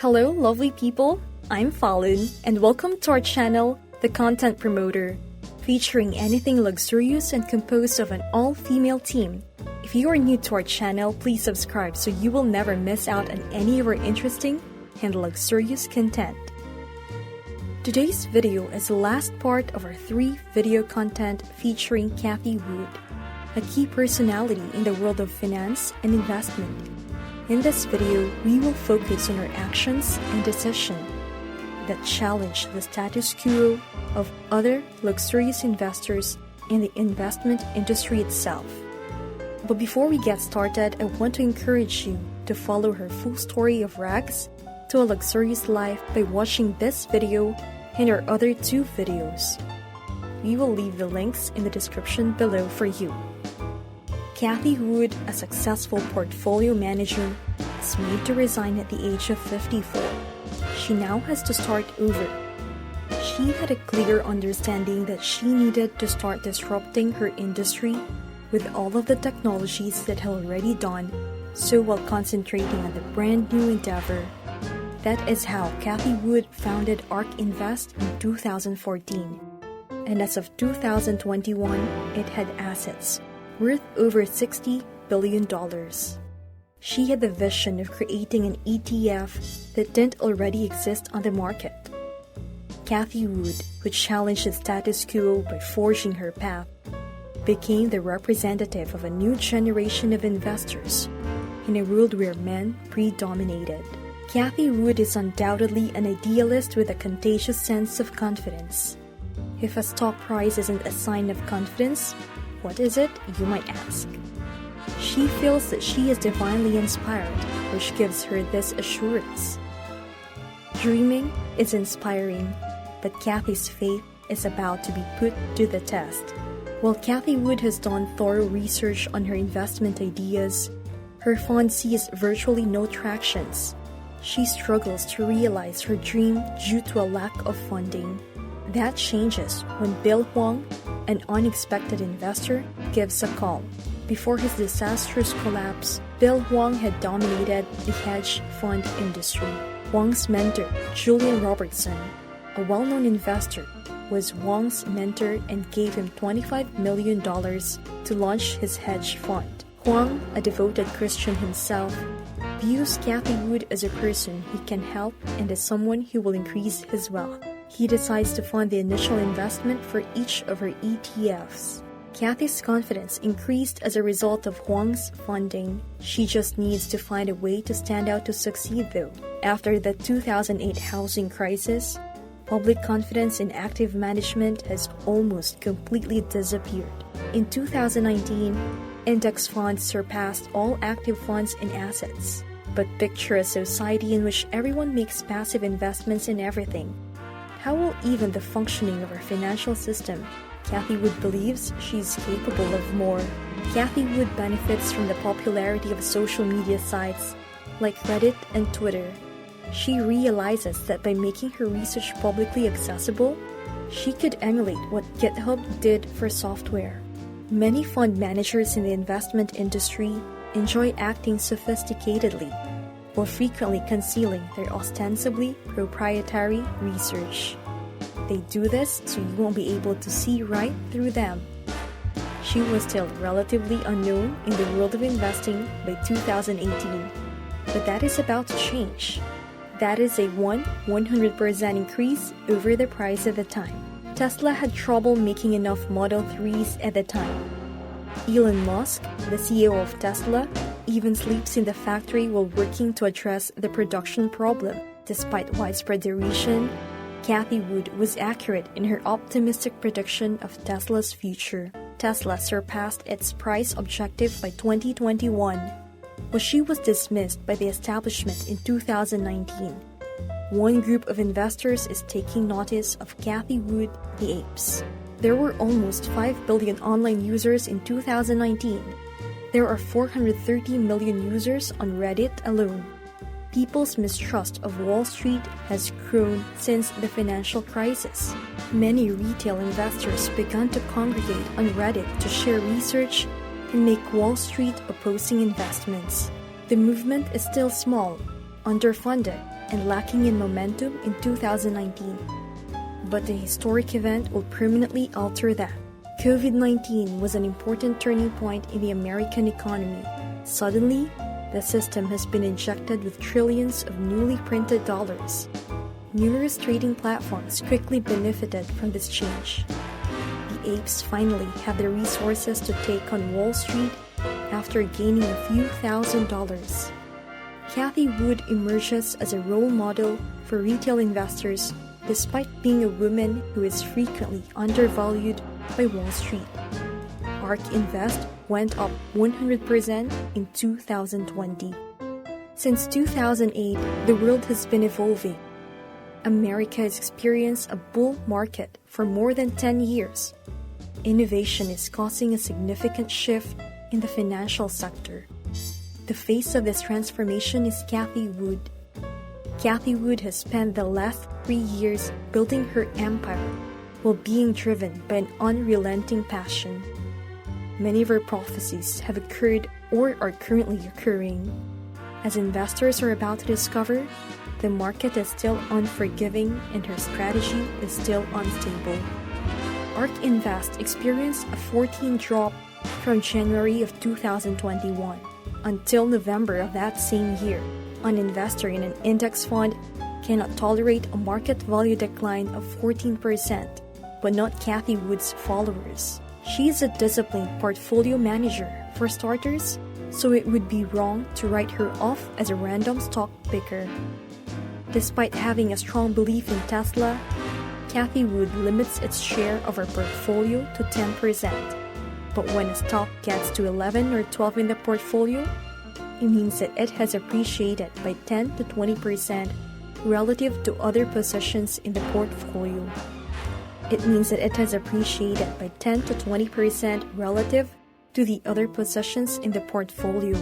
Hello, lovely people. I'm Fallon, and welcome to our channel, The Content Promoter, featuring anything luxurious and composed of an all-female team. If you are new to our channel, please subscribe so you will never miss out on any of our interesting and luxurious content. Today's video is the last part of our 3 video content featuring Cathie Wood, a key personality in the world of finance and investment. In this video, we will focus on her actions and decisions that challenge the status quo of other luxurious investors in the investment industry itself. But before we get started, I want to encourage you to follow her full story of rags to a luxurious life by watching this video and our other 2 videos. We will leave the links in the description below for you. Cathie Wood, a successful portfolio manager, is made to resign at the age of 54. She now has to start over. She had a clear understanding that she needed to start disrupting her industry with all of the technologies that had already done so while concentrating on the brand new endeavor. That is how Cathie Wood founded ARK Invest in 2014. And as of 2021, it had assets worth over $60 billion. She had the vision of creating an ETF that didn't already exist on the market. Cathie Wood, who challenged the status quo by forging her path, became the representative of a new generation of investors in a world where men predominated. Cathie Wood is undoubtedly an idealist with a contagious sense of confidence. If a stock price isn't a sign of confidence, what is it, you might ask? She feels that she is divinely inspired, which gives her this assurance. Dreaming is inspiring, but Cathie's faith is about to be put to the test. While Cathie Wood has done thorough research on her investment ideas, her fund sees virtually no tractions. She struggles to realize her dream due to a lack of funding. That changes when Bill Huang, an unexpected investor, gives a call. Before his disastrous collapse, Bill Huang had dominated the hedge fund industry. Huang's mentor, Julian Robertson, a well-known investor, was Huang's mentor and gave him $25 million to launch his hedge fund. Huang, a devoted Christian himself, views Cathie Wood as a person he can help and as someone who will increase his wealth. He decides to fund the initial investment for each of her ETFs. Cathie's confidence increased as a result of Huang's funding. She just needs to find a way to stand out to succeed though. After the 2008 housing crisis, public confidence in active management has almost completely disappeared. In 2019, index funds surpassed all active funds in assets. But picture a society in which everyone makes passive investments in everything. How will even the functioning of our financial system? Cathie Wood believes she's capable of more. Cathie Wood benefits from the popularity of social media sites like Reddit and Twitter. She realizes that by making her research publicly accessible, she could emulate what GitHub did for software. Many fund managers in the investment industry enjoy acting sophisticatedly, while frequently concealing their ostensibly proprietary research. They do this so you won't be able to see right through them. She was still relatively unknown in the world of investing by 2018, but that is about to change. That is a 100% increase over the price at the time. Tesla had trouble making enough Model 3s at the time. Elon Musk, the CEO of Tesla, even sleeps in the factory while working to address the production problem. Despite widespread derision, Cathie Wood was accurate in her optimistic prediction of Tesla's future. Tesla surpassed its price objective by 2021, but she was dismissed by the establishment in 2019. One group of investors is taking notice of Cathie Wood, the apes. There were almost 5 billion online users in 2019. There are 430 million users on Reddit alone. People's mistrust of Wall Street has grown since the financial crisis. Many retail investors began to congregate on Reddit to share research and make Wall Street opposing investments. The movement is still small, underfunded, and lacking in momentum in 2019. But the historic event will permanently alter that. COVID-19 was an important turning point in the American economy. Suddenly, the system has been injected with trillions of newly printed dollars. Numerous trading platforms quickly benefited from this change. The apes finally have the resources to take on Wall Street after gaining a few $1,000s. Cathie Wood emerges as a role model for retail investors despite being a woman who is frequently undervalued by Wall Street. ARK Invest went up 100% in 2020. Since 2008, the world has been evolving. America has experienced a bull market for more than 10 years. Innovation is causing a significant shift in the financial sector. The face of this transformation is Cathie Wood. Cathie Wood has spent the last 3 years building her empire while being driven by an unrelenting passion. Many of her prophecies have occurred or are currently occurring. As investors are about to discover, the market is still unforgiving and her strategy is still unstable. ARK Invest experienced a 14% drop from January of 2021 until November of that same year. An investor in an index fund cannot tolerate a market value decline of 14%, but not Cathie Wood's followers. She is a disciplined portfolio manager, for starters, so it would be wrong to write her off as a random stock picker. Despite having a strong belief in Tesla, Cathie Wood limits its share of her portfolio to 10%. But when a stock gets to 11 or 12 in the portfolio, it means that it has appreciated by 10 to 20% relative to other positions in the portfolio. It means that it has appreciated by 10 to 20% relative to the other positions in the portfolio.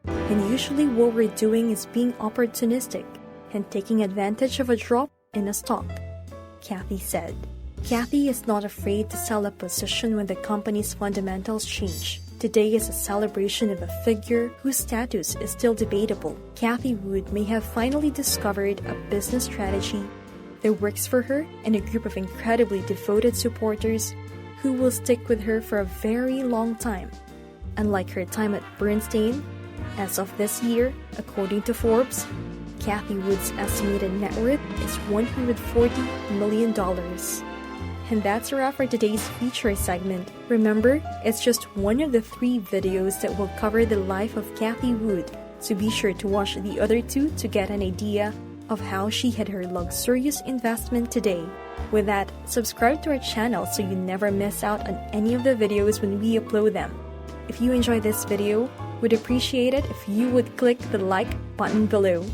And usually what we're doing is being opportunistic and taking advantage of a drop in a stock, Cathie said. Cathie is not afraid to sell a position when the company's fundamentals change. Today is a celebration of a figure whose status is still debatable. Cathie Wood may have finally discovered a business strategy that works for her and a group of incredibly devoted supporters who will stick with her for a very long time. Unlike her time at Bernstein, as of this year, according to Forbes, Cathie Wood's estimated net worth is $140 million. And that's a wrap for today's feature segment. Remember, it's just one of the 3 videos that will cover the life of Cathie Wood, so be sure to watch the other 2 to get an idea of how she had her luxurious investment today. With that, subscribe to our channel so you never miss out on any of the videos when we upload them. If you enjoyed this video, we'd appreciate it if you would click the like button below.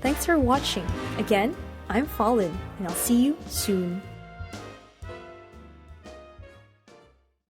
Thanks for watching. Again, I'm Fallen, and I'll see you soon.